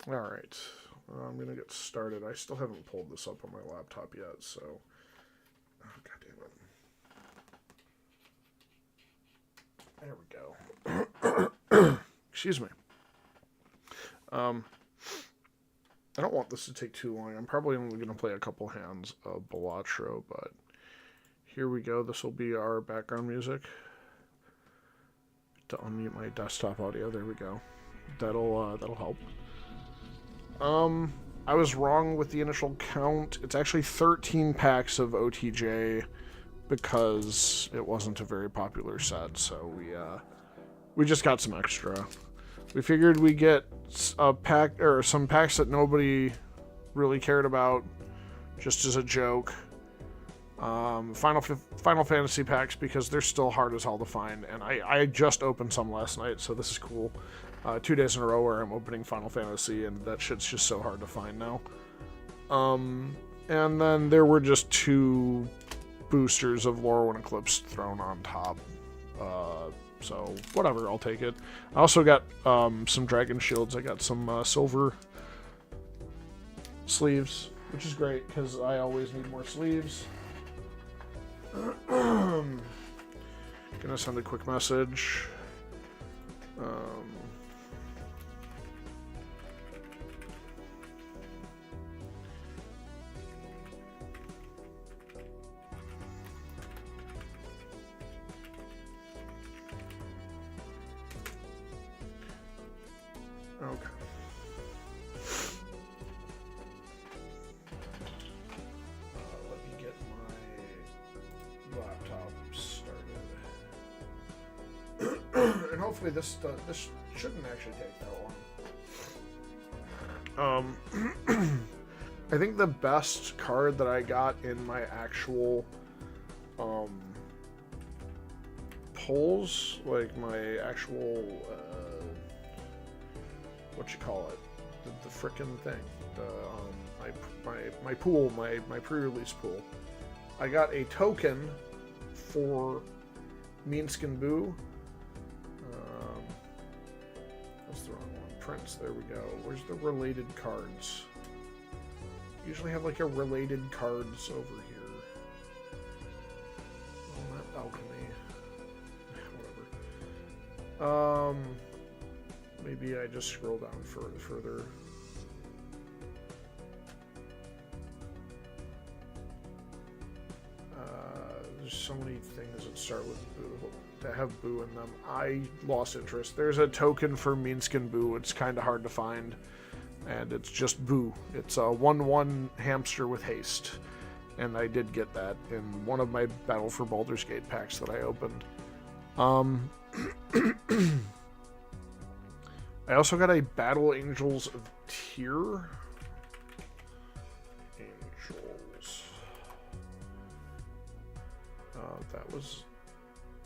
Alright. I'm going to get started. I still haven't pulled this up on my laptop yet, so... Oh, God damn it. There we go. Excuse me. I don't want this to take too long. I'm probably only going to play a couple hands of Balatro, but here we go. This will be our background music. To unmute my desktop audio. There we go. That'll help. I was wrong with the initial count. It's actually 13 packs of OTJ because it wasn't a very popular set, so we just got some extra. We figured we'd get a pack or some packs that nobody really cared about, just as a joke. Final Fantasy packs because they're still hard as hell to find, and I just opened some last night, so this is cool. 2 days in a row where I'm opening Final Fantasy, and that shit's just so hard to find now. And then there were just 2 boosters of Lorwyn Eclipsed thrown on top. So, whatever, I'll take it. I also got some Dragon Shields. I got some silver sleeves, which is great, because I always need more sleeves. Gonna send a quick message. Okay. Let me get my laptop started. And hopefully this shouldn't actually take that long. I think the best card that I got in my actual polls, like my actual what you call it, the frickin' thing, my pool, my pre-release pool. I got a token for Meanskin Boo. That's the wrong one. Prince. There we go. Where's the related cards? Usually have like a related cards over here. Oh, not alchemy. Whatever. Maybe I just scroll down further. There's so many things that start with Boo that have Boo in them. I lost interest. There's a token for Meanskin Boo. It's kind of hard to find, and it's just Boo. It's a 1/1 hamster with haste, and I did get that in one of my Battle for Baldur's Gate packs that I opened. I also got a Battle Angels of Tyr. Angels. That was...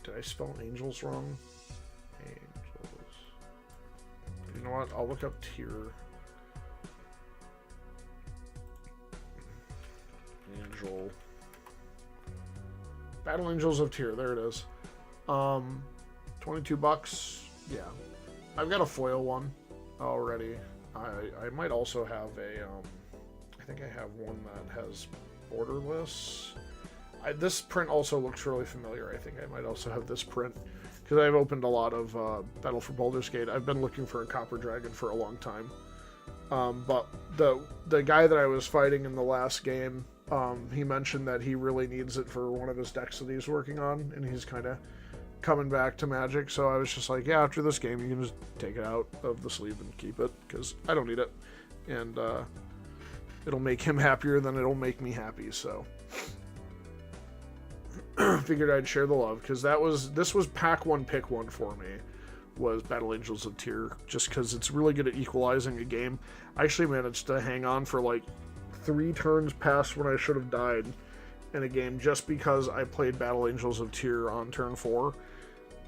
Did I spell angels wrong? Angels. You know what? I'll look up Tyr. Angel. Battle Angels of Tyr. There it is. $22. Yeah. I've got a foil one already. I might also have a, I think I have one that has borderless. This print also looks really familiar. I think I might also have this print, because I've opened a lot of Battle for Baldur's Gate. I've been looking for a Copper Dragon for a long time. But the guy that I was fighting in the last game, he mentioned that he really needs it for one of his decks that he's working on, and he's kind of coming back to Magic, so I was just like, yeah, after this game you can just take it out of the sleeve and keep it, because I don't need it, and it'll make him happier than it'll make me happy, so figured I'd share the love, because this was pack 1 pick 1 for me, was Battle Angels of Tyr, just because it's really good at equalizing a game. I actually managed to hang on for like 3 turns past when I should have died in a game, just because I played Battle Angels of Tyr on turn 4,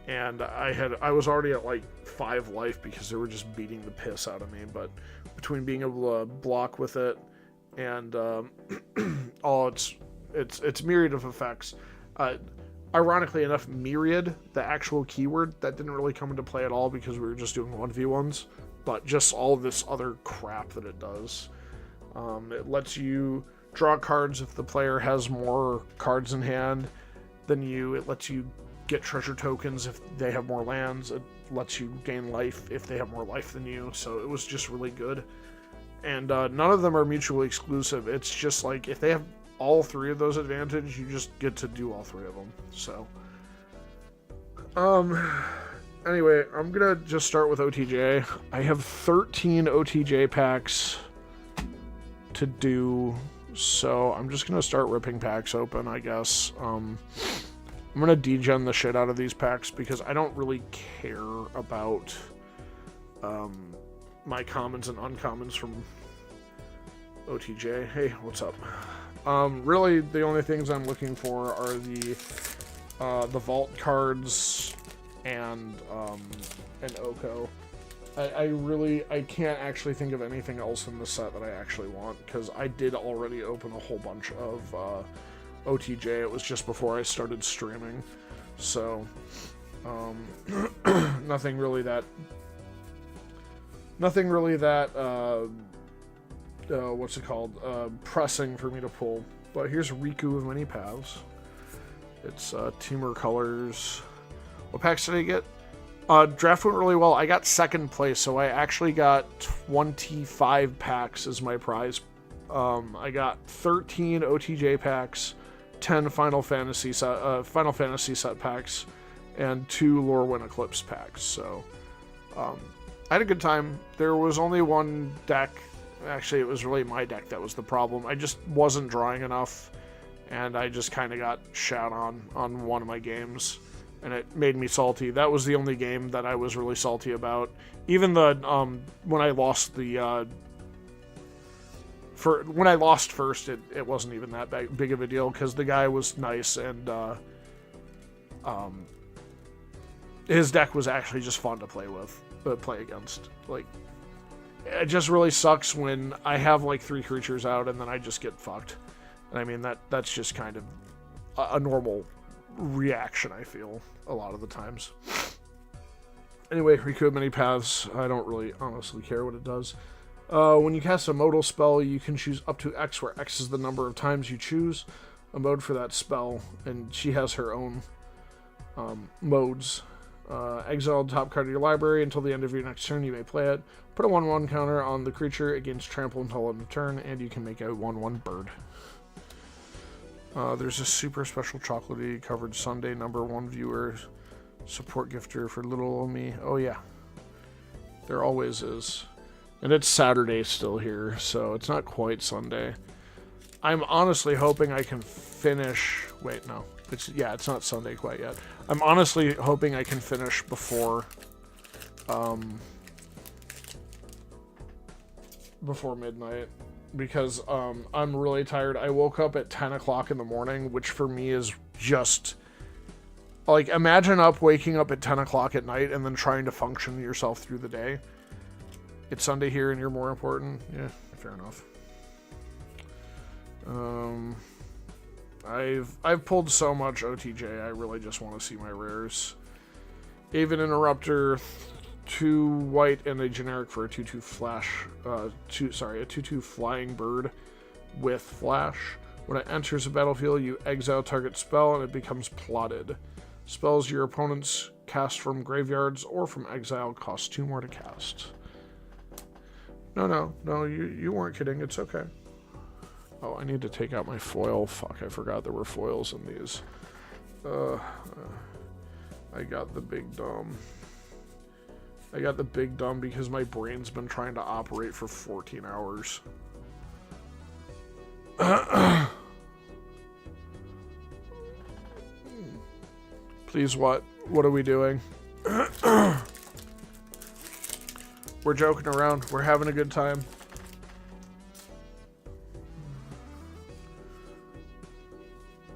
and I was already at like 5 life because they were just beating the piss out of me. But between being able to block with it and it's myriad of effects. Ironically enough, myriad, the actual keyword, that didn't really come into play at all because we were just doing 1v1s. but just all of this other crap that it does. It lets you draw cards if the player has more cards in hand than you. It lets you get treasure tokens if they have more lands. It lets you gain life if they have more life than you. So it was just really good. And none of them are mutually exclusive. It's just like if they have all three of those advantages, you just get to do all three of them. So, anyway, I'm gonna just start with OTJ. I have 13 OTJ packs to do, so I'm just gonna start ripping packs open, I guess. I'm gonna degen the shit out of these packs because I don't really care about my commons and uncommons from OTJ. Hey, what's up? Really, the only things I'm looking for are the vault cards and Oko. I can't actually think of anything else in the set that I actually want, because I did already open a whole bunch of OTJ. It was just before I started streaming, so nothing really that what's it called, pressing for me to pull. But here's Riku of Many Paths. It's Teamer colors. What packs did I get? Draft went really well. I got second place, so I actually got 25 packs as my prize. I got 13 OTJ packs, 10 Final Fantasy set packs, and 2 Lorwyn Eclipsed packs. So I had a good time. There was only one deck. Actually, it was really my deck that was the problem. I just wasn't drawing enough, and I just kind of got shat on one of my games, and it made me salty. That was the only game that I was really salty about. Even the when I lost when I lost first, it wasn't even that big of a deal because the guy was nice, and his deck was actually just fun to play against. Like, it just really sucks when I have like 3 creatures out and then I just get fucked. And I mean, that's just kind of a normal reaction, I feel, a lot of the times. Anyway, Riku of Many Paths, I don't really honestly care what it does. When you cast a modal spell, you can choose up to X, where X is the number of times you choose a mode for that spell, and she has her own modes. Exile the top card of your library until the end of your next turn. You may play it. Put a 1/1 counter on the creature against trample until end of turn, and you can make a 1/1 bird. There's a super special chocolatey covered Sunday #1 viewer support gifter for little old me. Oh yeah, there always is. And it's Saturday still here, so it's not quite Sunday. I'm honestly hoping I can finish... Wait, no. It's not Sunday quite yet. I'm honestly hoping I can finish before midnight, because I'm really tired. I woke up at 10 o'clock in the morning, which for me is just... Like, imagine waking up at 10 o'clock at night and then trying to function yourself through the day. It's Sunday here and you're more important. Yeah, fair enough. I've pulled so much OTJ, I really just want to see my rares. Aven Interrupter, 2 white and a generic for a 2/2 flash. A 2/2 flying bird with flash. When it enters a battlefield, you exile target spell and it becomes plotted. Spells your opponents cast from graveyards or from exile cost 2 more to cast. No, you weren't kidding. It's okay. Oh, I need to take out my foil. Fuck, I forgot there were foils in these. I got the big dumb. I got the big dumb because my brain's been trying to operate for 14 hours. Please, what? What are we doing? We're joking around. We're having a good time.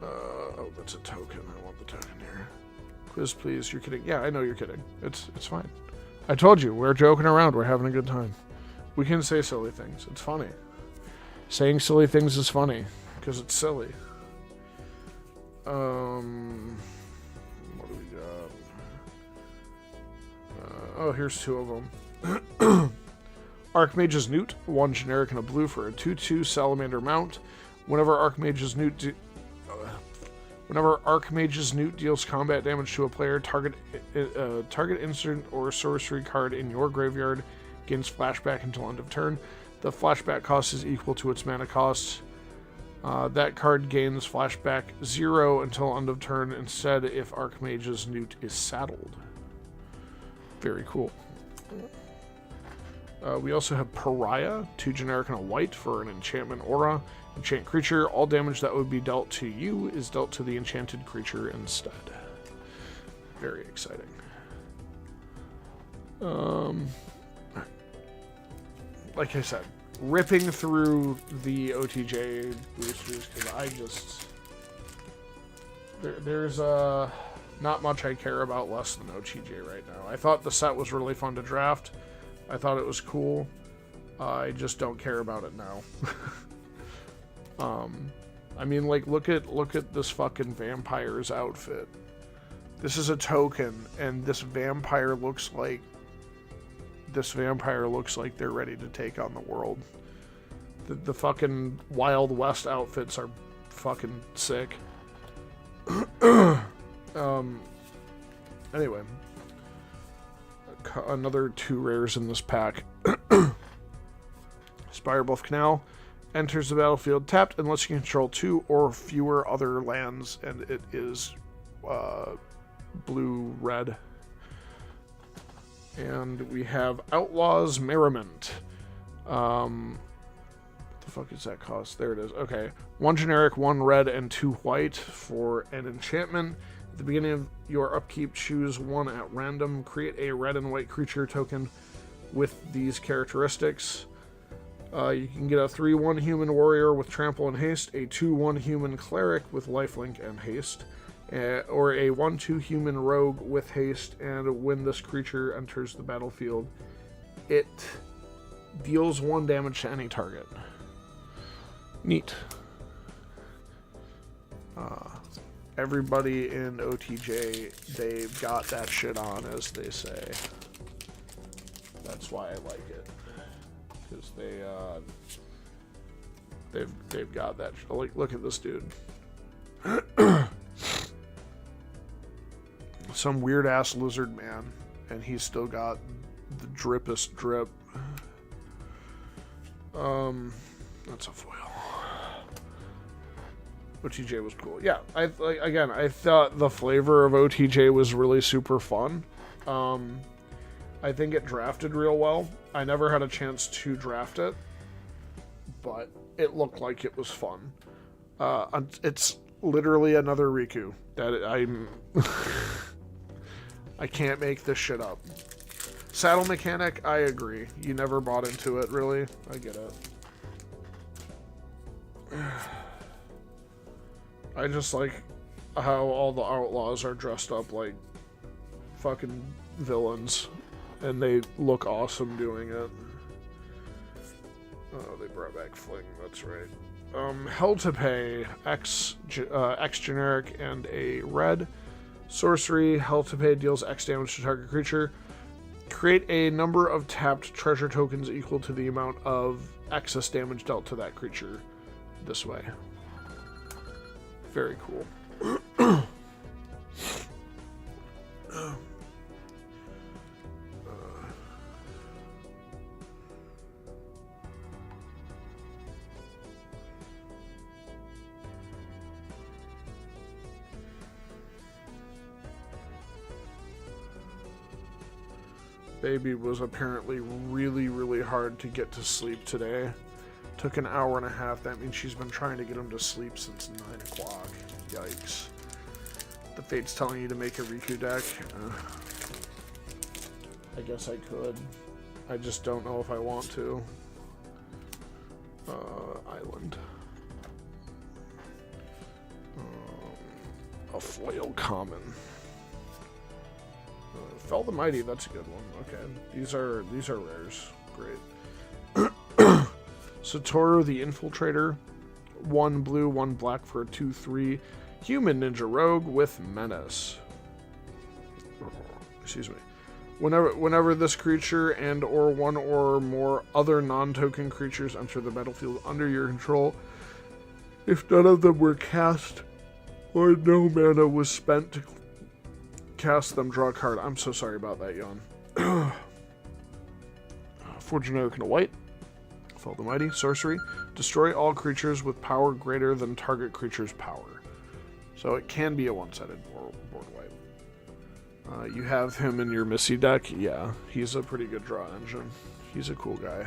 Oh, that's a token. I want the token here. Quiz, please. You're kidding. Yeah, I know you're kidding. It's fine. I told you, we're joking around. We're having a good time. We can say silly things. It's funny. Saying silly things is funny because it's silly. What do we got? Oh, here's 2 of them. Archmage's Newt, 1 generic and a blue for a 2/2 salamander mount. Whenever Archmage's Newt deals combat damage to a player, target instant or sorcery card in your graveyard gains flashback until end of turn. The flashback cost is equal to its mana cost. That card gains flashback 0 until end of turn instead if Archmage's Newt is saddled. Very cool. We also have Pariah, 2 generic and a white for an enchantment aura. Enchant creature, all damage that would be dealt to you is dealt to the enchanted creature instead. Very exciting. Like I said, ripping through the OTJ boosters because there's not much I care about less than OTJ right now. I thought the set was really fun to draft. I thought it was cool. I just don't care about it now. I mean, like, look at this fucking vampire's outfit. This is a token, and this vampire looks like they're ready to take on the world. The fucking Wild West outfits are fucking sick. Anyway, another 2 rares in this pack. Spirebluff Canal enters the battlefield tapped unless you control 2 or fewer other lands, and it is blue-red. And we have Outlaw's Merriment. What the fuck is that cost? There it is. Okay. 1 generic, 1 red, and 2 white for an enchantment. At the beginning of your upkeep, choose 1 at random. Create a red and white creature token with these characteristics. You can get a 3/1 human warrior with trample and haste, a 2/1 human cleric with lifelink and haste, or a 1/2 human rogue with haste, and when this creature enters the battlefield, it deals 1 damage to any target. Neat. Everybody in OTJ, they've got that shit on, as they say. That's why I like it. Because they've got that. Like, look at this dude. Some weird ass lizard man, and he's still got the drippest drip. That's a foil. OTJ was cool. Yeah, I thought the flavor of OTJ was really super fun. I think it drafted real well. I never had a chance to draft it, but it looked like it was fun. It's literally another Riku that I can't make this shit up. Saddle mechanic, I agree. You never bought into it, really. I get it. I just like how all the outlaws are dressed up like fucking villains, and they look awesome doing it. Oh, they brought back Fling, that's right. Hell to Pay, X generic and a red. Sorcery, Hell to Pay deals X damage to target creature. Create a number of tapped treasure tokens equal to the amount of excess damage dealt to that creature this way. Very cool. Baby was apparently really, really hard to get to sleep today. Took an hour and a half. That means she's been trying to get him to sleep since 9 o'clock. Yikes. The fate's telling you to make a Riku deck. I guess I could. I just don't know if I want to. Island. A foil common. Fell the Mighty, that's a good one. Okay. These are rares. Great. Satoru the Infiltrator. 1 blue, 1 black for a 2/3 human ninja rogue with menace. Excuse me. Whenever this creature and or one or more other non-token creatures enter the battlefield under your control, if none of them were cast or no mana was spent to cast them, draw a card. I'm so sorry about that, Jan. 4 generic and a white. Fall the Mighty. Sorcery. Destroy all creatures with power greater than target creature's power. So it can be a one-sided board wipe. You have him in your Missy deck? Yeah, he's a pretty good draw engine. He's a cool guy.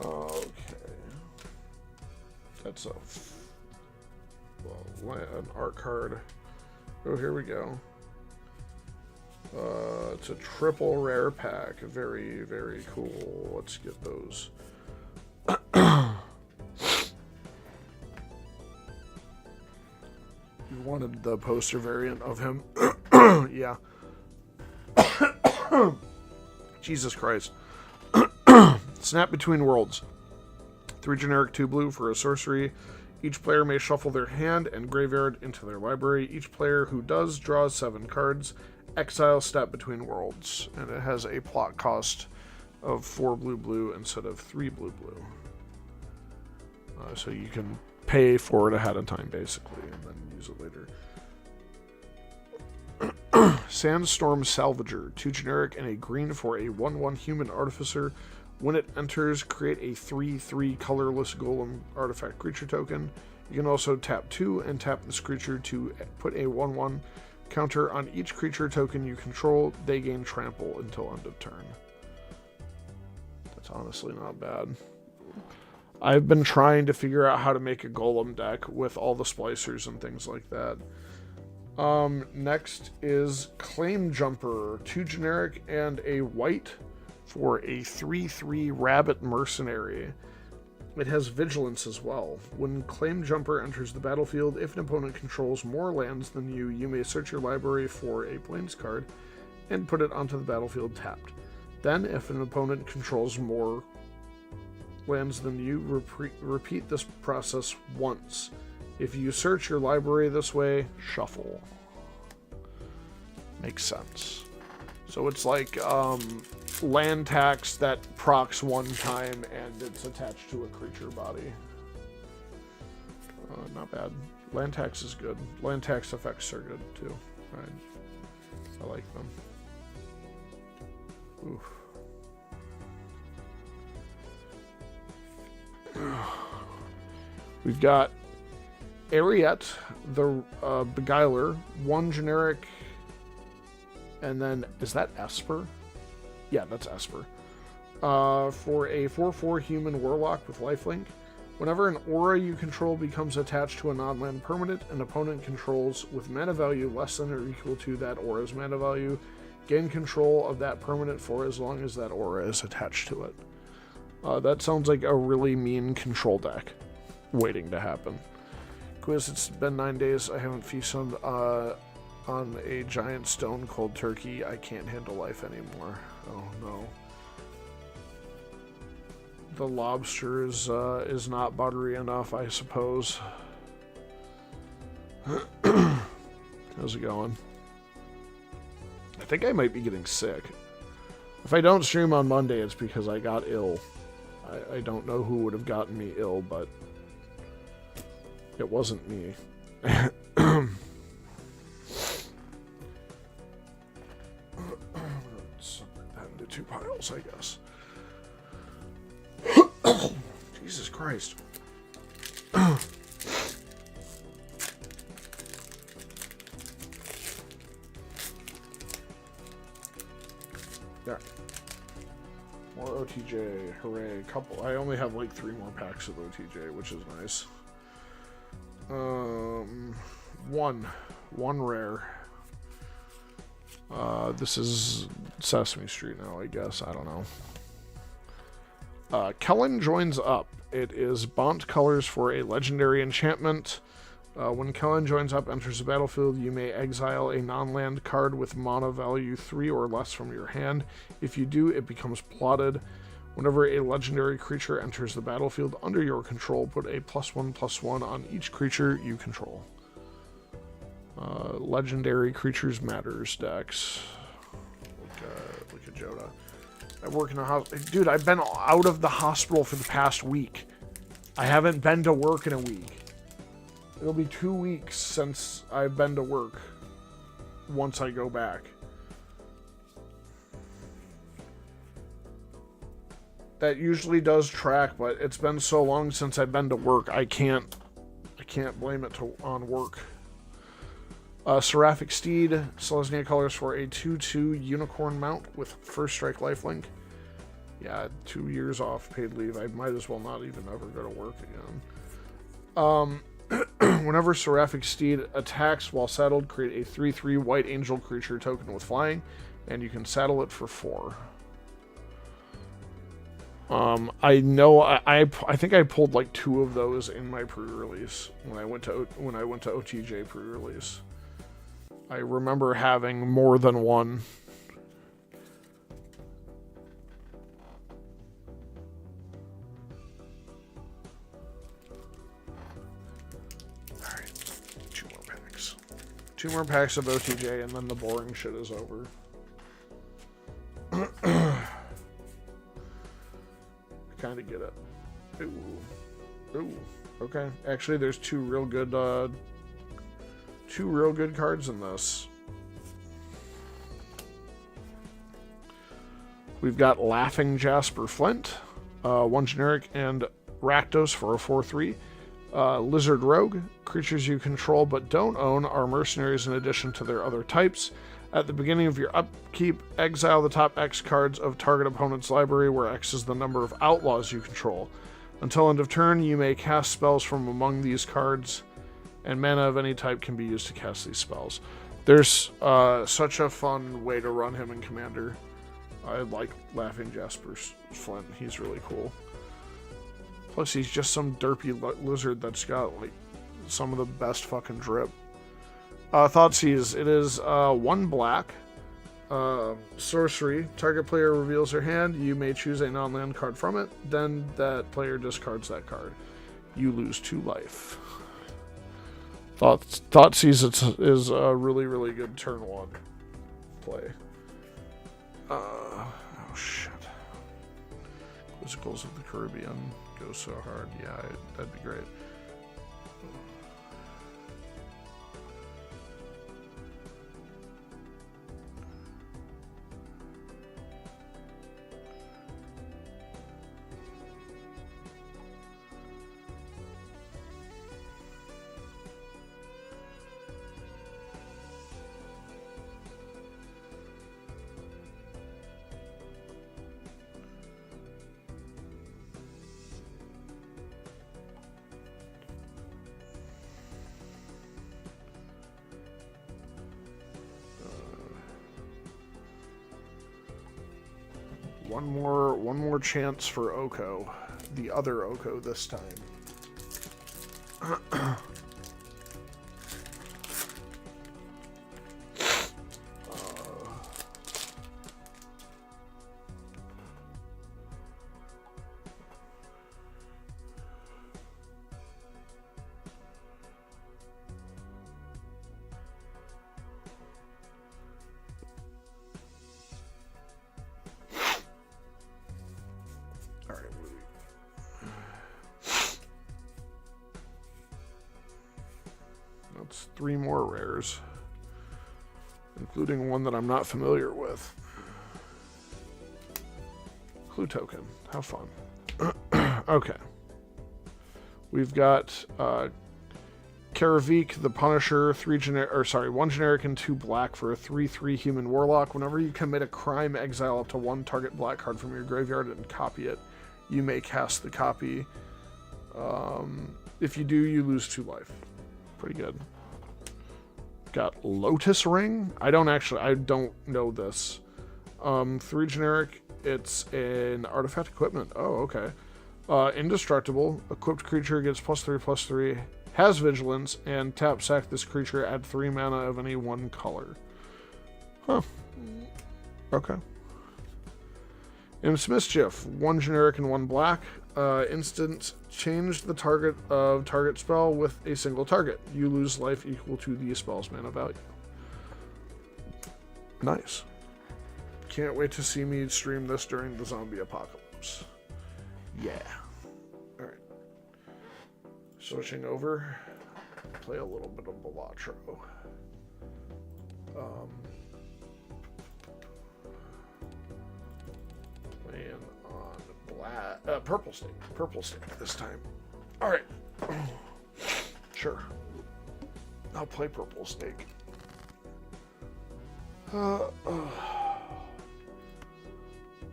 Okay. That's an art card. Oh, here we go. It's a triple rare pack. Very, very cool. Let's get those. You wanted the poster variant of him? Yeah. Jesus Christ. Snap Between Worlds. 3 generic, 2 blue for a sorcery. Each player may shuffle their hand and graveyard into their library. Each player who does draws 7 cards. Exile Snap Between Worlds. And it has a plot cost of 4 blue instead of 3 blue. So you can pay for it ahead of time, basically, and then use it later. Sandstorm Salvager. 2 generic and a green for a 1/1 human artificer. When it enters, create a 3/3 colorless golem artifact creature token. You can also tap 2 and tap this creature to put a 1/1 counter on each creature token you control. They gain trample until end of turn. That's honestly not bad. I've been trying to figure out how to make a golem deck with all the splicers and things like that. Next is Claim Jumper. 2 generic and a white for a 3/3 rabbit mercenary. It has vigilance as well. When Claim Jumper enters the battlefield, if an opponent controls more lands than you, you may search your library for a plains card and put it onto the battlefield tapped. Then, if an opponent controls more lands than you, repeat this process once. If you search your library this way, shuffle. Makes sense. So it's like land tax that procs one time and it's attached to a creature body. Not bad. Land tax is good. Land tax effects are good too. I like them. Oof. We've got Ariette, the Beguiler, 1 generic, and then, is that Esper? Yeah, that's Esper. For a 4/4 human warlock with lifelink, whenever an aura you control becomes attached to a non-land permanent an opponent controls with mana value less than or equal to that aura's mana value, gain control of that permanent for as long as that aura is attached to it. That sounds like a really mean control deck waiting to happen. Quiz, it's been 9 days. I haven't feasted on a giant stone cold turkey. I can't handle life anymore. Oh no. The lobster is not buttery enough, I suppose. How's it going? I think I might be getting sick. If I don't stream on Monday, it's because I got ill. I don't know who would have gotten me ill, but it wasn't me. Separate that into 2 piles, I guess. Jesus Christ. There. More OTJ. Hooray. Couple. I only have like 3 more packs of OTJ, which is nice. One rare. This is Sesame Street now, I guess. I don't know. Kellen joins up. It is Bont colors for a legendary enchantment. When Kellen joins up, enters the battlefield, you may exile a non-land card with mana value 3 or less from your hand. If you do, it becomes plotted. Whenever a legendary creature enters the battlefield under your control, put a +1/+1 on each creature you control. Legendary Creatures Matters decks. Look at Joda. I work in a hospital. Dude, I've been out of the hospital for the past week. I haven't been to work in a week. It'll be 2 weeks since I've been to work once I go back. That usually does track, but it's been so long since I've been to work, I can't blame it on work. Seraphic Steed, Selesnya colors for a 2/2 unicorn mount with first strike lifelink. Yeah, 2 years off paid leave. I might as well not even ever go to work again. Whenever Seraphic Steed attacks while saddled, create a 3/3 white angel creature token with flying, and you can saddle it for 4. I know I think I pulled like 2 of those in my pre-release when I went to OTJ pre-release. I remember having more than one. Alright, 2 more packs. 2 more packs of OTJ and then the boring shit is over. Kind of get it. Ooh. Okay. Actually, there's 2 real good cards in this. We've got Laughing Jasper Flint, 1 generic, and Rakdos for a 4/3. Lizard Rogue. Creatures you control but don't own are mercenaries in addition to their other types. At the beginning of your upkeep, exile the top X cards of target opponent's library, where X is the number of outlaws you control. Until end of turn, you may cast spells from among these cards, and mana of any type can be used to cast these spells. There's such a fun way to run him in Commander. I like Laughing Jasper Flint. He's really cool. Plus, he's just some derpy lizard that's got like some of the best fucking drip. Thoughtseize. It is 1 black. Sorcery. Target player reveals their hand. You may choose a non-land card from it. Then that player discards that card. You lose 2 life. Thoughtseize is a really, really good turn 1 play. Oh shit. Quizzicals of the Caribbean goes so hard. Yeah, that'd be great. One more chance for Oko. The other Oko this time. That's 3 more rares, including one that I'm not familiar with. Clue token. How fun. Okay. We've got Karavik, the Punisher, 1 generic and 2 black for a 3/3 human warlock. Whenever you commit a crime, exile up to 1 target black card from your graveyard and copy it. You may cast the copy. If you do, you lose 2 life. Pretty good. Got Lotus Ring. I don't know this. 3 generic, It's an artifact equipment. Oh, okay. Indestructible. Equipped creature gets +3/+3. Has vigilance, and tap sack this creature, add 3 mana of any one color. Huh. Okay. Imps Mischief. 1 generic and 1 black. Instant, change the target of target spell with a single target. You lose life equal to the spell's mana value. Nice. Can't wait to see me stream this during the zombie apocalypse. Yeah. Alright. Switching over. Play a little bit of Balatro. Playing on purple snake this time. Alright. Sure. I'll play purple snake.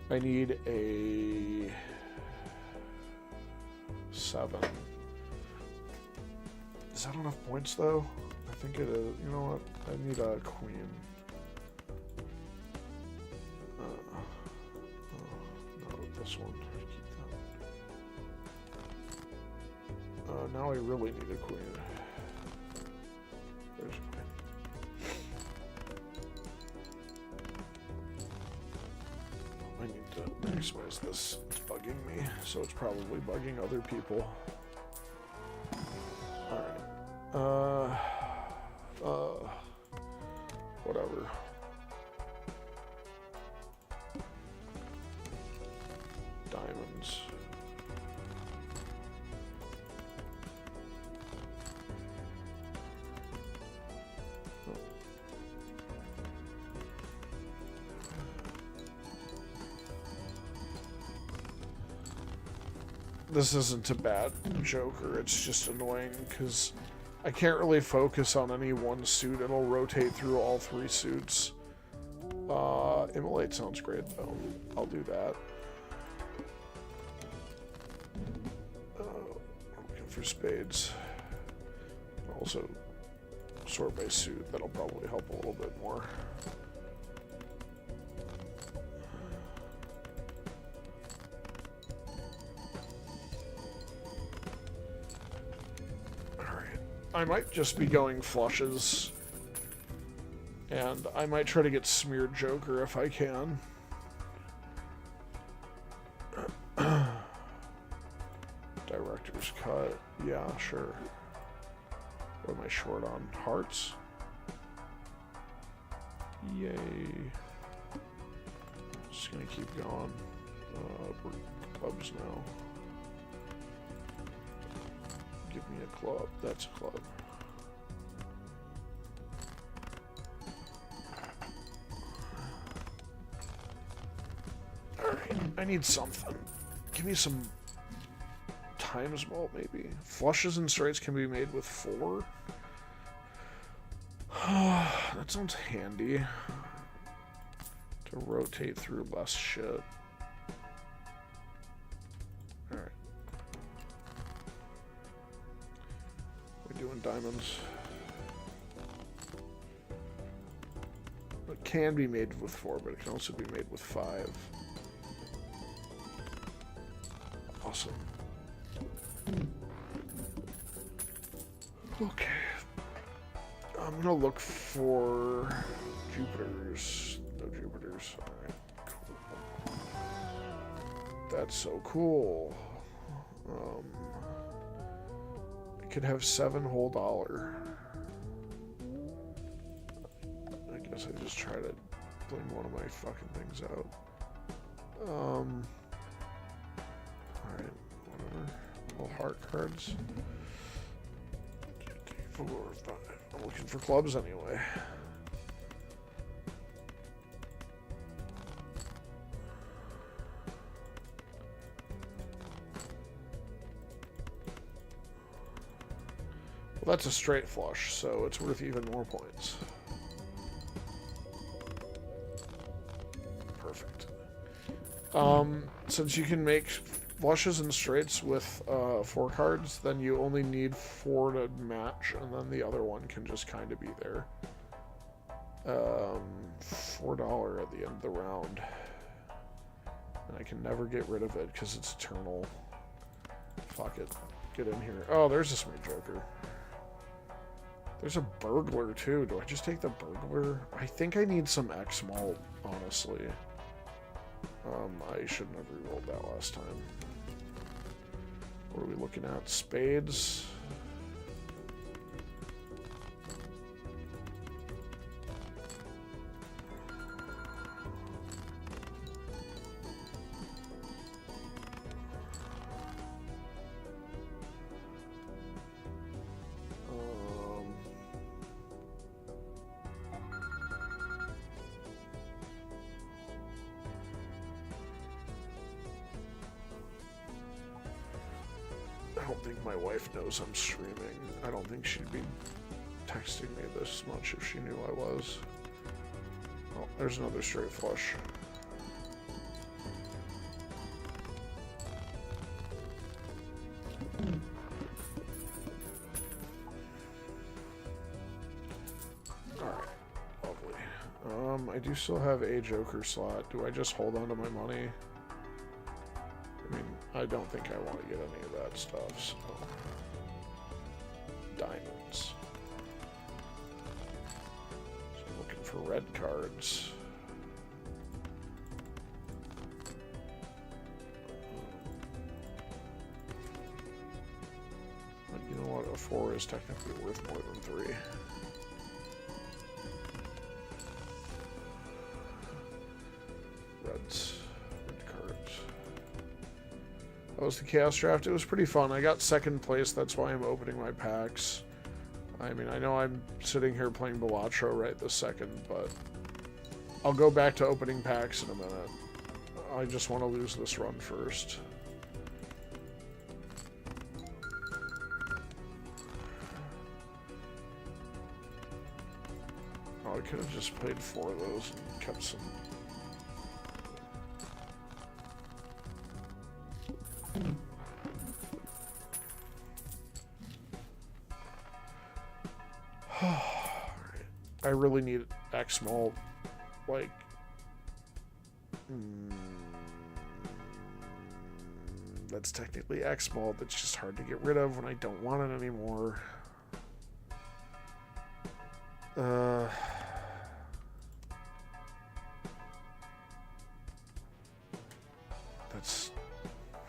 I need a 7. Is that enough points though? I think it is. You know what? I need a queen. No, this one. Keep that. Now I really need a queen. There's a queen. I need to maximize this. It's bugging me, so it's probably bugging other people. Alright. Whatever. Diamonds. This isn't a bad Joker, it's just annoying because I can't really focus on any one suit. It'll rotate through all 3 suits. Immolate sounds great though. I'll do that. I'm looking for spades. Also, sort by suit, that'll probably help a little bit more. I might just be going flushes, and I might try to get smeared Joker if I can. Director's cut, yeah, sure. What am I short on? Hearts? Yay. Just gonna keep going. We're clubs now. Give me a club. That's a club. Alright, I need something. Give me some times vault, maybe. Flushes and straights can be made with 4. That sounds handy. To rotate through less shit. Alright. Doing diamonds. It can be made with 4, but it can also be made with 5. Awesome. Okay. I'm gonna look for Jupiters. No Jupiters. Alright, cool. That's so cool. Could have 7 whole dollar. I guess I just try to bling one of my fucking things out. Alright, whatever. Little heart cards. 2, 3, 4, 5. I'm looking for clubs anyway. That's a straight flush, so it's worth even more points. Perfect. Since you can make flushes and straights with 4 cards, then you only need 4 to match, and then the other one can just kind of be there. $4 at the end of the round. And I can never get rid of it because it's eternal. Fuck it. Get in here. Oh, there's a Smooth Joker. There's a burglar too. Do I just take the burglar? I think I need some X malt, honestly. I shouldn't have rerolled that last time. What are we looking at? Spades. I don't think my wife knows I'm streaming. I don't think she'd be texting me this much if she knew I was. Oh, there's another straight flush. Alright, lovely. I do still have a Joker slot. Do I just hold on to my money? I mean, I don't think I want to get any of that stuff, so... Diamonds. So I'm looking for red cards. But you know what? A 4 is technically worth more than 3. Reds. That was the Chaos Draft. It was pretty fun. I got second place. That's why I'm opening my packs. I mean, I know I'm sitting here playing Balatro right this second, but I'll go back to opening packs in a minute. I just want to lose this run first. Oh, I could have just played 4 of those and kept some... I really need X malt, like, that's technically X malt, that's just hard to get rid of when I don't want it anymore. That's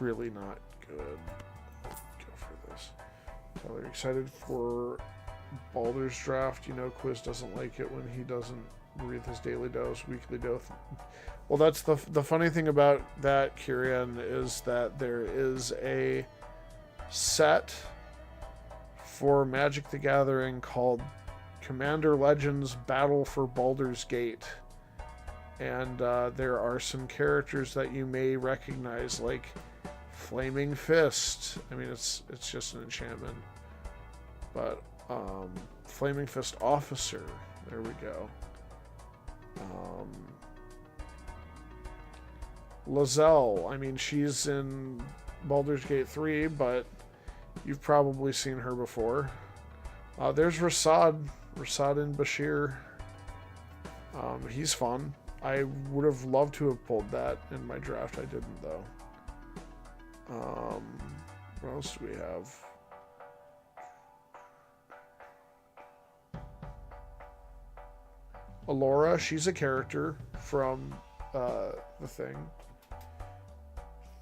really not good. Go for this. Tyler, excited for Baldur's Draft? You know, Quiz doesn't like it when he doesn't breathe his daily dose, weekly dose. Well, that's the funny thing about that, Kyrian, is that there is a set for Magic the Gathering called Commander Legends Battle for Baldur's Gate. And there are some characters that you may recognize, like Flaming Fist. I mean, it's just an enchantment. But Flaming Fist Officer, there we go. Lizelle, I mean, she's in Baldur's Gate 3, but you've probably seen her before. There's Rasad and Bashir. He's fun. I would have loved to have pulled that in my draft. I didn't, though. What else do we have? Alora, she's a character from the thing.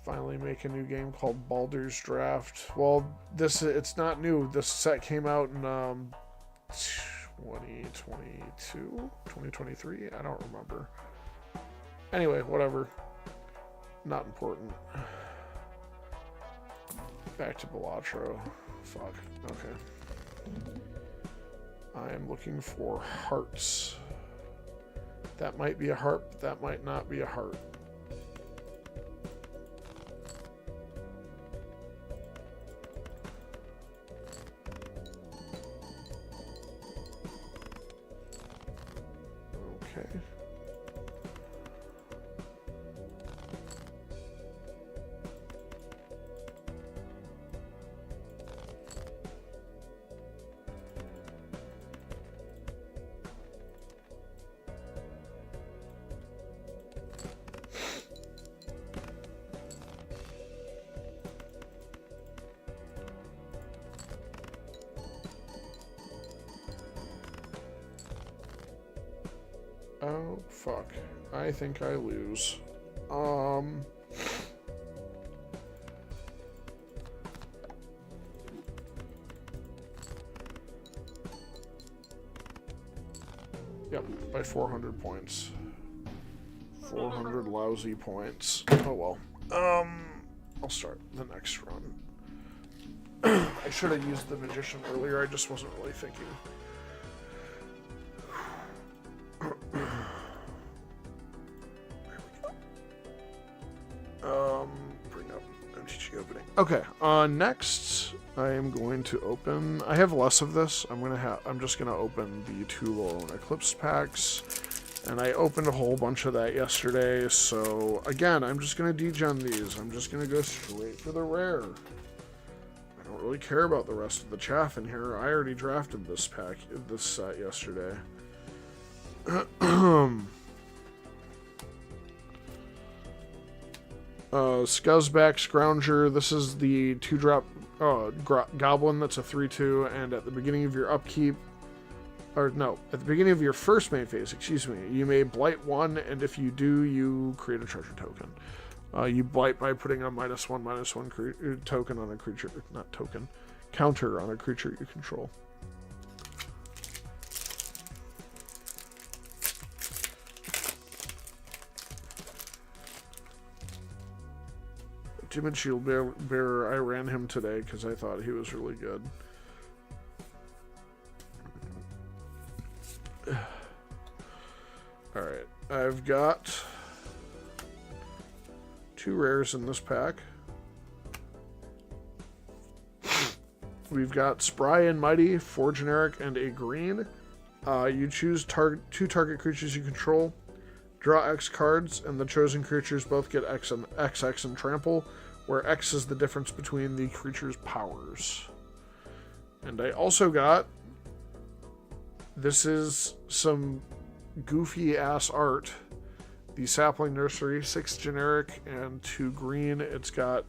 Finally make a new game called Baldur's Draft. Well, it's not new. This set came out in 2022? 2023? I don't remember. Anyway, whatever. Not important. Back to Balatro. Fuck. Okay. I am looking for hearts. That might be a heart, but that might not be a heart. Okay. Oh, fuck. I think I lose. Yep, by 400 points. 400 lousy points. Oh well. I'll start the next run. I should have used the magician earlier, I just wasn't really thinking. Bring up MTG opening. Okay, next I am going to open. I have less of this. I'm just gonna open the 2 Lorwyn Eclipsed packs. And I opened a whole bunch of that yesterday, so again, I'm just gonna degen these. I'm just gonna go straight for the rare. I don't really care about the rest of the chaff in here. I already drafted this set yesterday. Scuzzback Scrounger. This is the 2-drop goblin that's a 3/2, and at the beginning of your upkeep, or no, at the beginning of your first main phase, excuse me, you may blight 1, and if you do, you create a treasure token. You blight by putting a -1/-1 token on a creature, not token, counter on a creature you control. Timid Shield Bearer, I ran him today because I thought he was really good. Alright, I've got 2 rares in this pack. We've got Spry and Mighty, 4 generic and a green. You choose 2 target creatures you control. Draw X cards, and the chosen creatures both get X and Trample, where X is the difference between the creature's powers. And I also got... This is some goofy-ass art. The Sapling Nursery, 6 generic and 2 green. It's got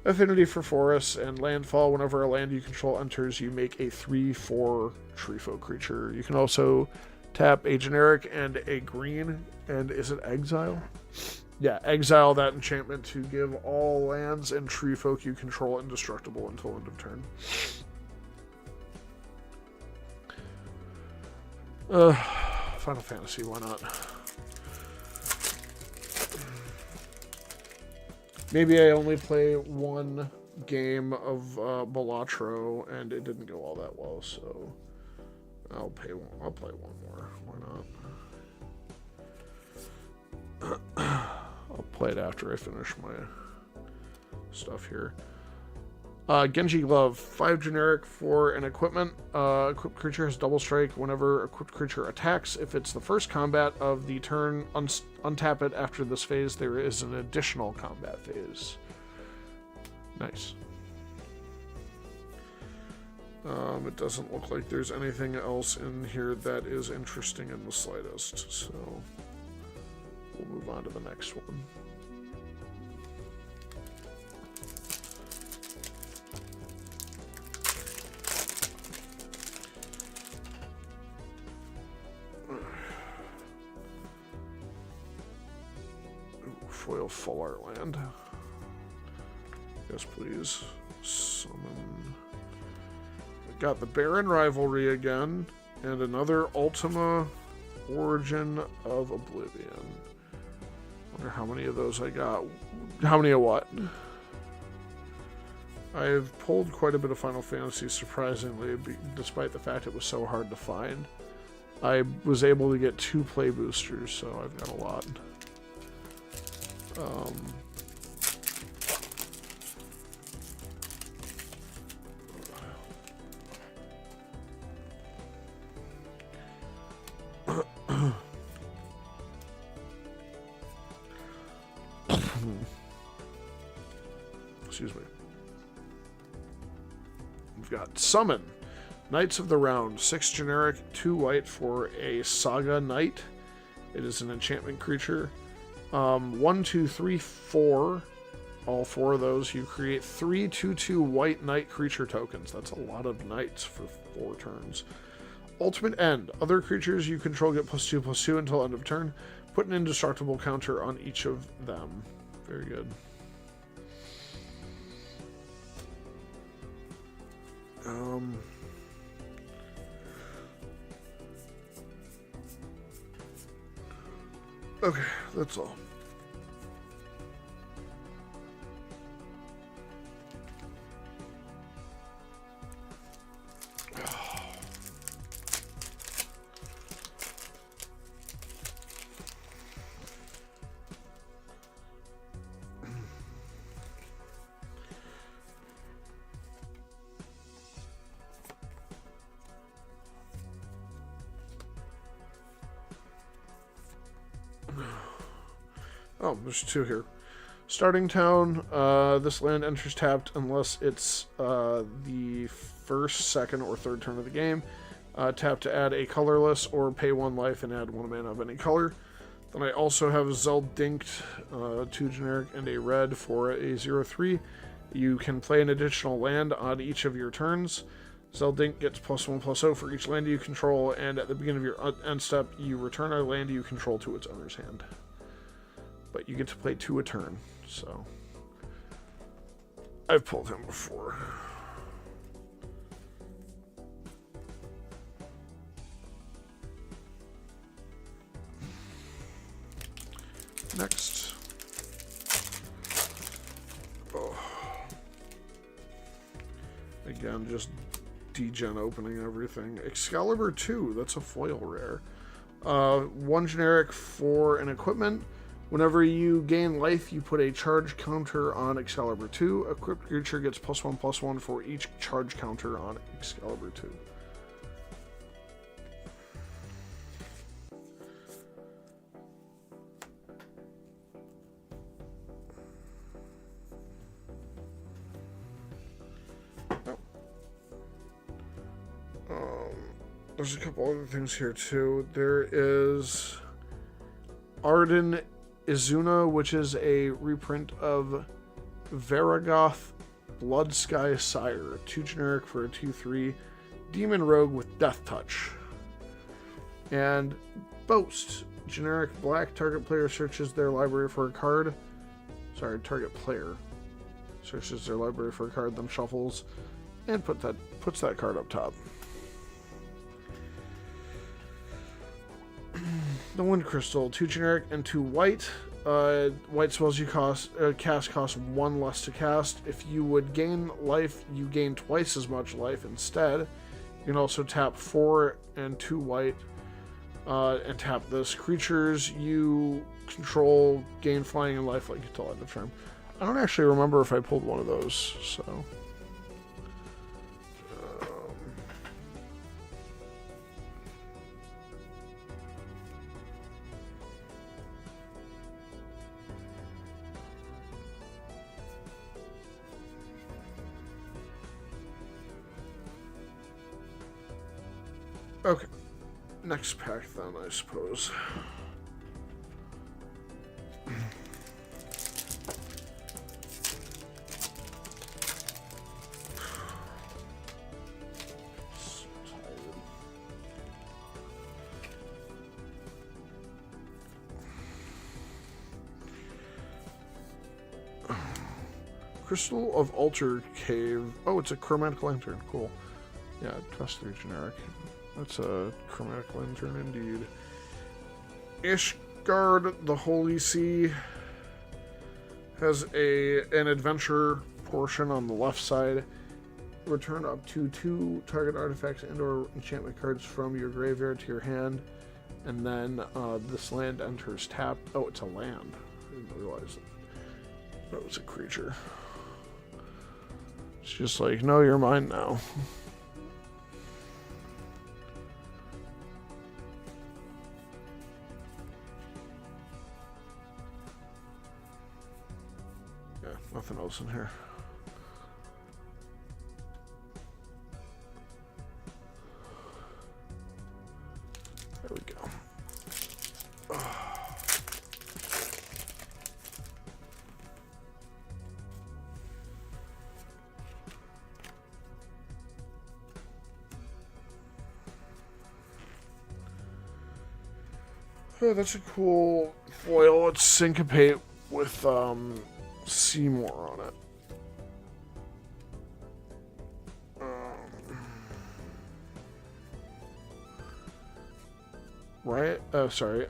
affinity for forests and landfall. Whenever a land you control enters, you make a 3/4 Treefolk creature. You can also tap a generic and a green, and is it exile? Yeah, exile that enchantment to give all lands and Treefolk you control indestructible until end of turn. Final Fantasy, why not? Maybe I only play 1 game of Balatro, and it didn't go all that well, so I'll play 1 more. Why not? I'll play it after I finish my stuff here. Genji Glove, 5 generic for an equipment. Equipped creature has double strike whenever equipped creature attacks. If it's the first combat of the turn, untap it. After this phase, there is an additional combat phase. Nice. It doesn't look like there's anything else in here that is interesting in the slightest, so we'll move on to the next one. Foil Full Art Land. Yes, please. Summon. We got the Baron Rivalry again, and another Ultima Origin of Oblivion. Wonder how many of those I got. How many of what? I've pulled quite a bit of Final Fantasy, surprisingly, despite the fact it was so hard to find. I was able to get 2 play boosters, so I've got a lot. Excuse me. We've got Summon. Knights of the Round. 6 generic, 2 white for a Saga Knight. It is an enchantment creature. 1, 2, 3, 4. All 4 of those. You create 3 2/2 white knight creature tokens. That's a lot of knights for 4 turns. Ultimate End. Other creatures you control get +2/+2 until end of turn. Put an indestructible counter on each of them. Very good. Okay, that's all. Oh, there's two here. Starting town. This land enters tapped unless it's the first, second, or third turn of the game. Tap to add a colorless or pay 1 life and add 1 mana of any color. Then I also have Zeldinked, 2 generic and a red for a 0/3. You can play an additional land on each of your turns. Zeldink gets +1/+0 for each land you control, and at the beginning of your end step, you return a land you control to its owner's hand. But you get to play 2 a turn, so I've pulled him before. Next. Oh. Again, just degen opening everything. Excalibur 2, that's a foil rare. 1 generic for an equipment. Whenever you gain life, you put a charge counter on Excalibur 2. Equipped creature gets +1/+1 for each charge counter on Excalibur 2. There's a couple other things here too. There is Arden Izuna, which is a reprint of Varagoth Blood Sky Sire. 2 generic for a 2/3 demon rogue with death touch. And Boast. Generic black. Target player searches their library for a card. Sorry, target player searches their library for a card, then shuffles and puts that card up top. The Wind Crystal, 2 generic and 2 white. White spells you cast cost 1 less to cast. If you would gain life, you gain twice as much life instead. You can also tap 4 and 2 white and tap this. Creatures you control gain flying and life like until end of turn. I don't actually remember if I pulled one of those, so. Okay, next pack then, I suppose. So tired. Crystal of Altar Cave. Oh, it's a chromatic lantern. Cool. Yeah, +3 generic. That's a chromatic lantern indeed. Ishgard, the Holy Sea, has an adventure portion on the left side. Return up to 2 target artifacts and/or enchantment cards from your graveyard to your hand, and then this land enters tapped. Oh, it's a land. I didn't realize that was a creature. It's just like, no, you're mine now. Nothing else in here. There we go. Oh, that's a cool foil. Let's syncopate with Seymour on it. Right? Sorry.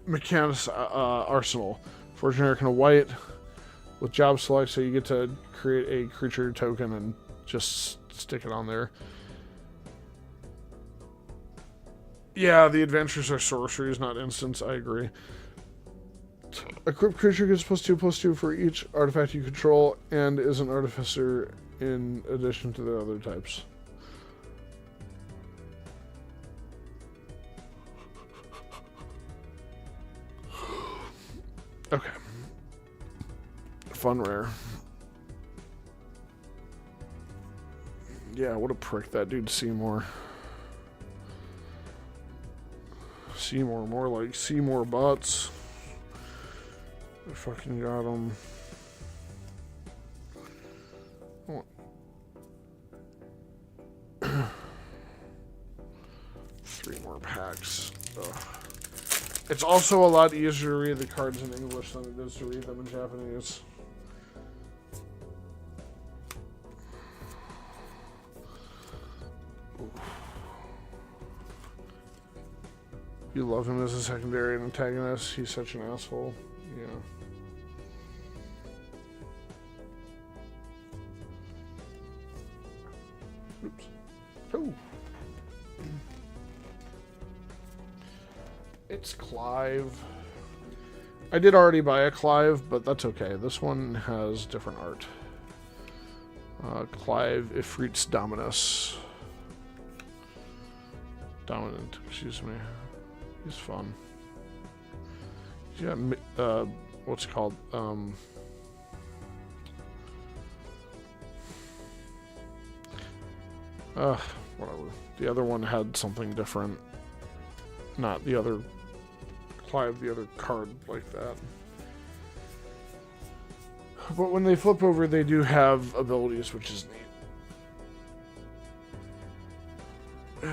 Mechanics Arsenal. For generic and a white with job select, so you get to create a creature token and just stick it on there. Yeah, the adventures are sorceries, not instants. I agree. Equipped creature gets +2/+2 for each artifact you control and is an artificer in addition to the other types. Okay. Fun rare. Yeah, what a prick that dude Seymour. Seymour, more like Seymour Butts. I fucking got him. Oh. 3 more packs. Ugh. It's also a lot easier to read the cards in English than it is to read them in Japanese. You love him as a secondary antagonist. He's such an asshole. Yeah. Oops. Oh. It's Clive. I did already buy a Clive, but that's okay. This one has different art. Clive Ifrit's Dominus. Dominant, excuse me. He's fun. He's got, what's it called? Whatever. The other one had something different. Not the other Clive, the other card like that. But when they flip over, they do have abilities, which is neat.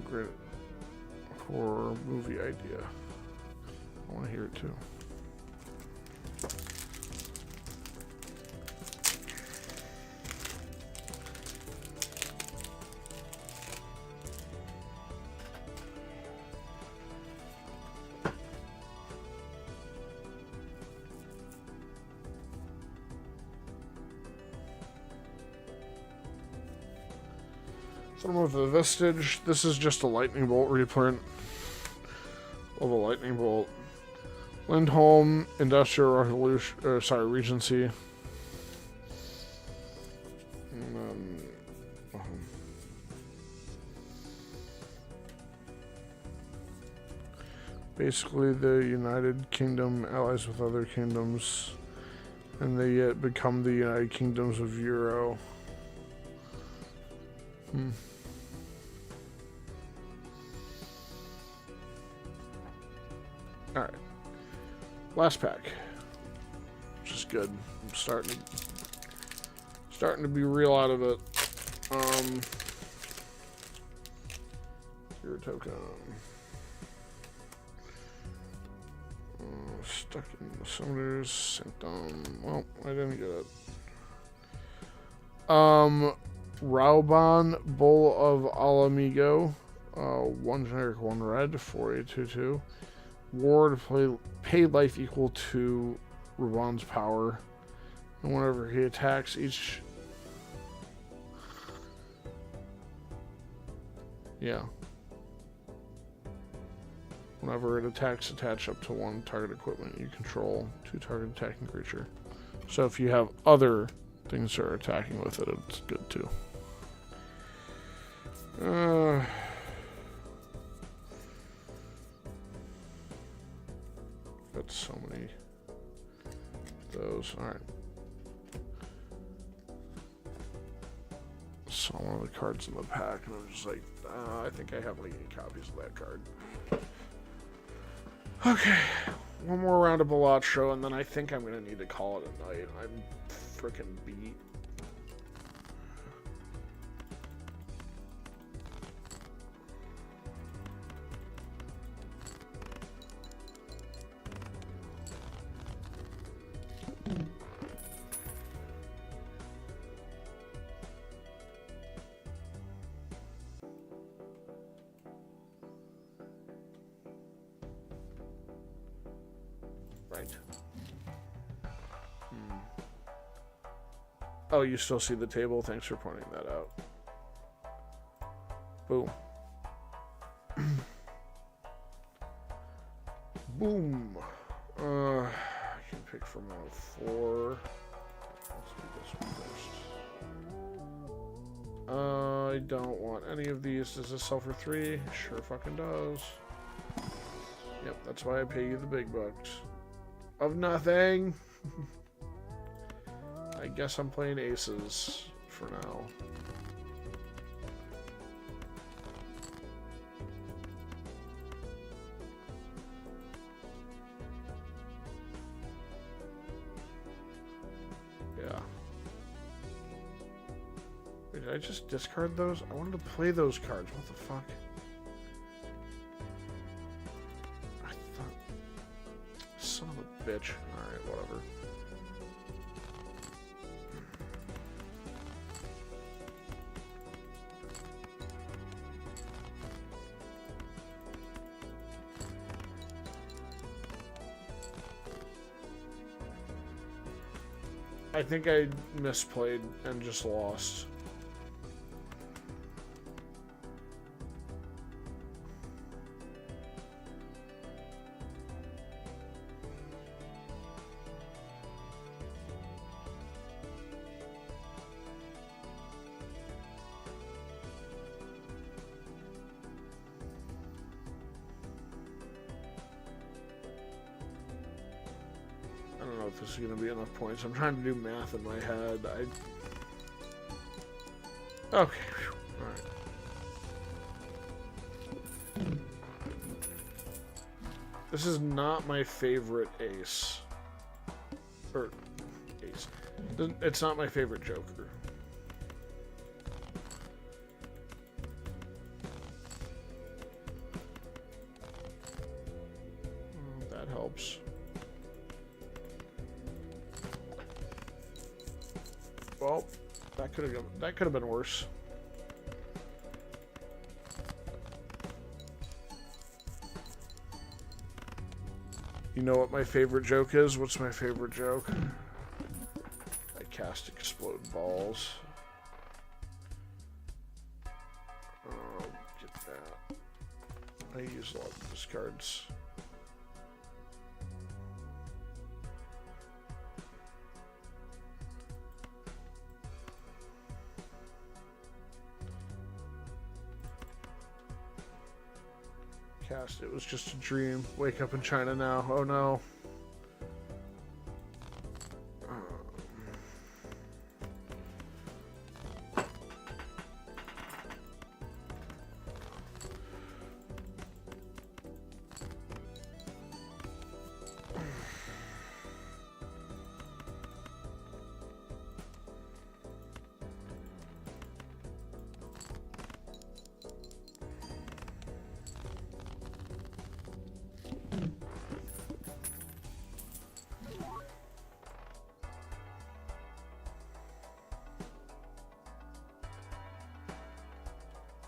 Great horror movie idea. I want to hear it too. Some of the Vestige. This is just a lightning bolt reprint of a lightning bolt. Lindholm, Industrial Revolution, Regency. And then, basically, the United Kingdom allies with other kingdoms, and they become the United Kingdoms of Euro. Alright. Last pack. Which is good. I'm starting to be real out of it. Your token. Stuck in the cylinders. Symptom. Well, I didn't get it. Rauban, Bowl of Alamigo. 1 generic, 1 red, 4822. Ward, pay life equal to Rauban's power. And whenever he attacks each... Yeah. Whenever it attacks, attach up to 1 target equipment you control, 2 target attacking creature. So if you have other things that are attacking with it, it's good too. Got so many of those. Alright. Saw one of the cards in the pack and I was just like, I think I have like 8 copies of that card. Okay. One more round of Balatro and then I think I'm going to need to call it a night. I'm freaking beat. Right. Oh, you still see the table? Thanks for pointing that out. Boom. Boom. I can pick from one of 4. Let's do this one first. I don't want any of these. Does this sell for 3? Sure fucking does. Yep, that's why I pay you the big bucks. Of nothing. I guess I'm playing aces for now. Yeah. Wait, did I just discard those? I wanted to play those cards. What the fuck? I thought... Son of a bitch. Alright, whatever. I think I misplayed and just lost. I don't know if this is going to be enough points. I'm trying to do math in my head. Okay. Alright. This is not my favorite ace. Or, ace. It's not my favorite Joker. That helps. Well, that could have been worse. You know what my favorite joke is? What's my favorite joke? I cast explode balls. Get that. I use a lot of discards. It was just a dream. Wake up in China now. Oh no.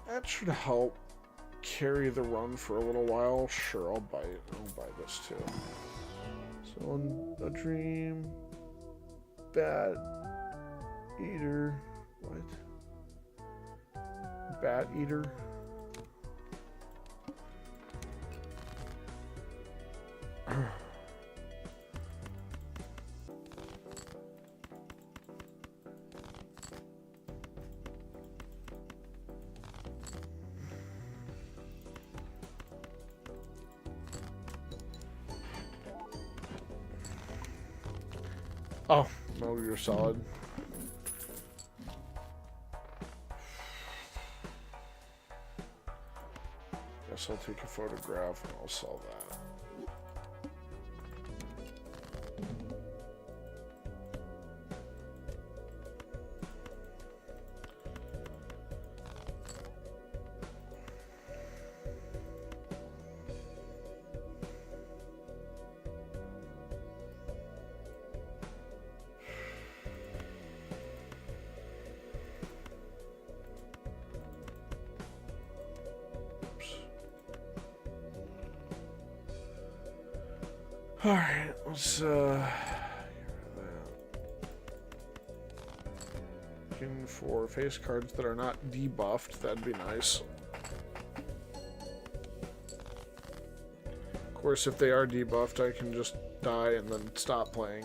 That should help carry the run for a little while. Sure, I'll buy it. I'll buy this too. So, a dream. Bat eater. What? Bat eater. Oh, no, you're solid. Guess I'll take a photograph and I'll sell that. Alright, let's looking for face cards that are not debuffed, that'd be nice. Of course, if they are debuffed, I can just die and then stop playing.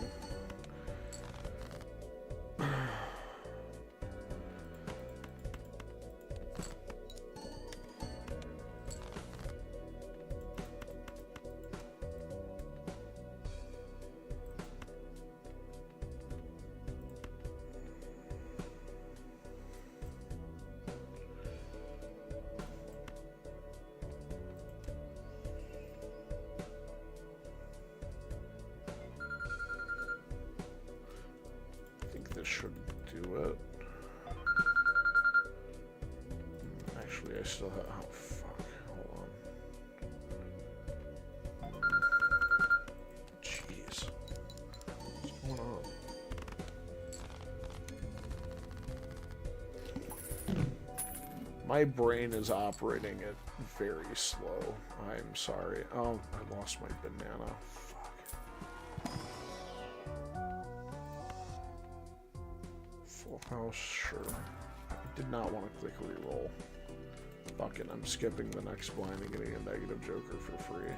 This should do it. Actually, I still have... Oh, fuck. Hold on. Jeez. What's going on? My brain is operating it very slow. I'm sorry. Oh, I lost my banana. House, sure. I did not want to click reroll. Fuck it, I'm skipping the next blind and getting a negative joker for free.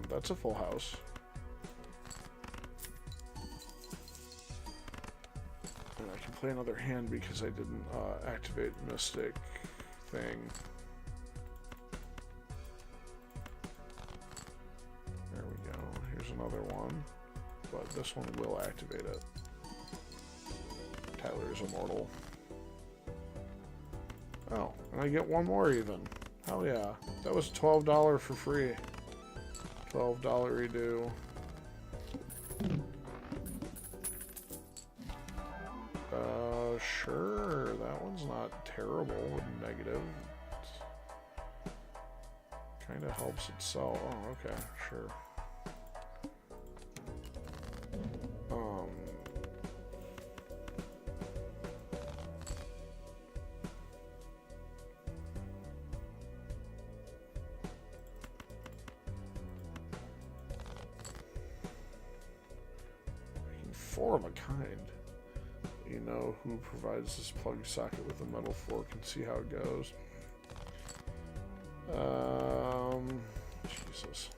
That's a full house. Play another hand because I didn't activate Mystic thing. There we go. Here's another one, but this one will activate it. Tyler's immortal. Oh, and I get one more even. Hell yeah. That was $12 for free. $12 redo. Sure, that one's not terrible with negative. Kind of helps itself. Oh, okay, sure. Four of a kind. You know who provides this plug socket with a metal fork and see how it goes. Jesus.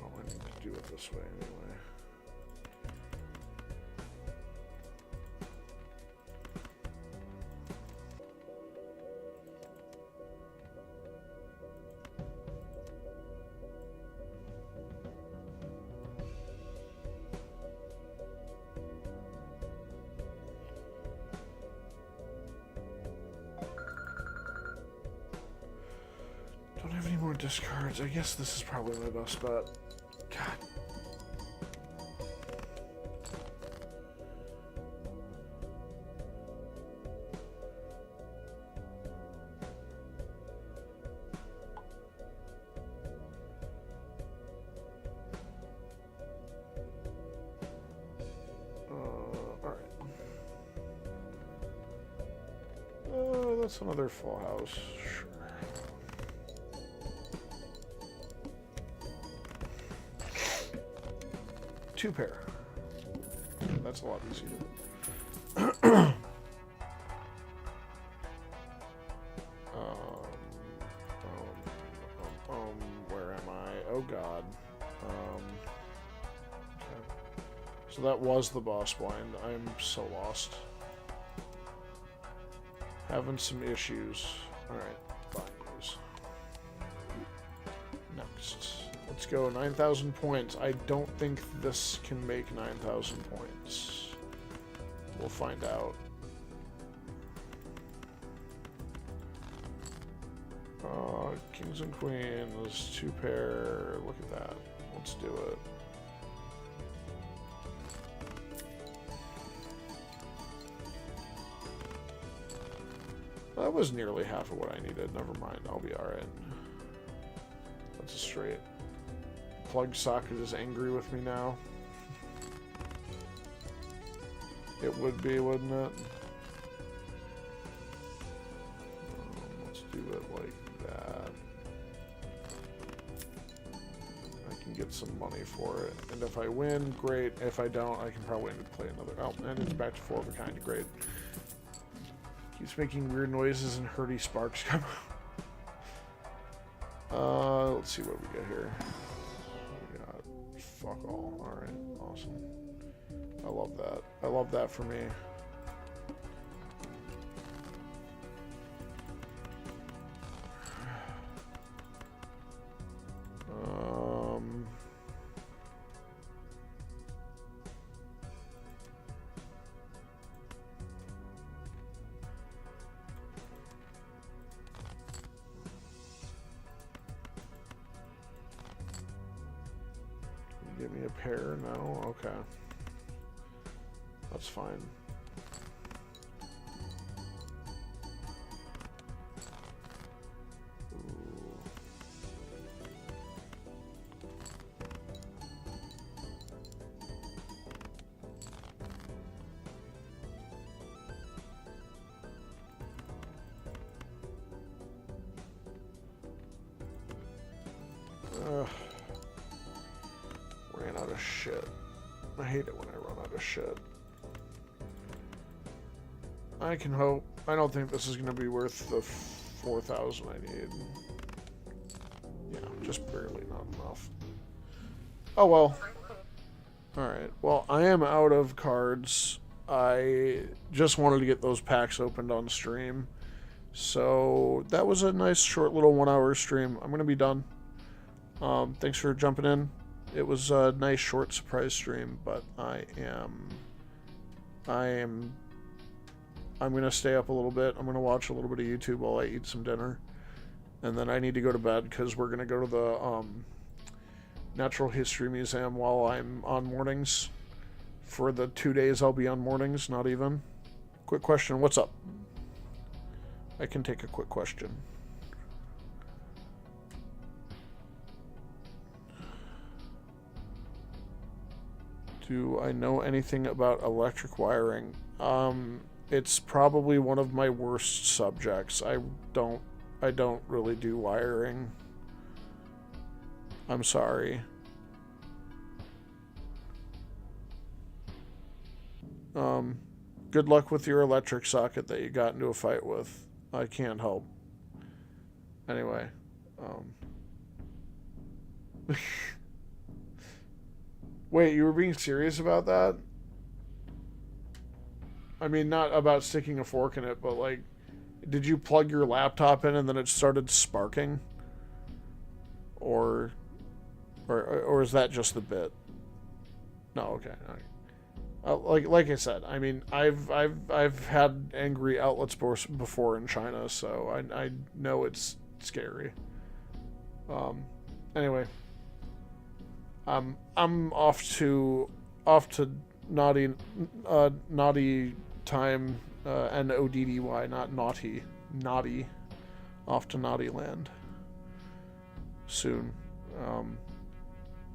Oh, I need to do it this way anyway. Discards. I guess this is probably my best bet. God. Alright. That's another full house. Sure. Two pair. That's a lot easier. Where am I? Oh God. Okay. So that was the boss blind. I'm so lost. Having some issues. Alright, binaries. Next. Let's go, 9,000 points. I don't think this can make 9,000 points. We'll find out. Kings and queens, two pair. Look at that. Let's do it. That was nearly half of what I needed. Never mind. I'll be alright. That's a straight. Plug socket is angry with me now. It would be, wouldn't it? Let's do it like that. I can get some money for it. And if I win, great. If I don't, I can probably play another. Oh, and it's back to 4 of a kind. Great. Keeps making weird noises and hurdy sparks come out. Let's see what we got here. We got fuck all. Alright, awesome. I love that. I love that for me. Give me a pair? No? Okay. That's fine. Ran out of shit. I hate it when I run out of shit. I can hope. I don't think this is going to be worth the 4,000 I need. Yeah, just barely, not enough. Oh well. Alright, well, I am out of cards. I just wanted to get those packs opened on stream. So, that was a nice short little 1 hour stream. I'm going to be done. Thanks for jumping in. It was a nice short surprise stream, but I'm going to stay up a little bit. I'm going to watch a little bit of YouTube while I eat some dinner. And then I need to go to bed because we're going to go to the Natural History Museum while I'm on mornings. For the 2 days I'll be on mornings, not even. Quick question, what's up? I can take a quick question. Do I know anything about electric wiring? It's probably one of my worst subjects. I don't really do wiring. I'm sorry. Good luck with your electric socket that you got into a fight with. I can't help. Anyway, wait, you were being serious about that? I mean, not about sticking a fork in it, but like, did you plug your laptop in and then it started sparking? Or is that just the bit? No, okay. Like I said, I mean, I've had angry outlets before in China, so I know it's scary. Anyway, I'm off to naughty time, NODDY, not naughty, naughty, off to naughty land soon,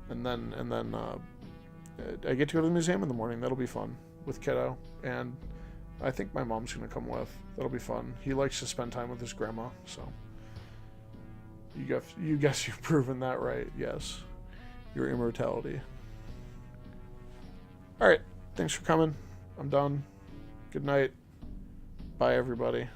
and then I get to go to the museum in the morning. That'll be fun with kiddo, and I think my mom's gonna come with. That'll be fun. He likes to spend time with his grandma, so you guess you've proven that right. Yes, your immortality. All right, thanks for coming. I'm done. Good night. Bye, everybody.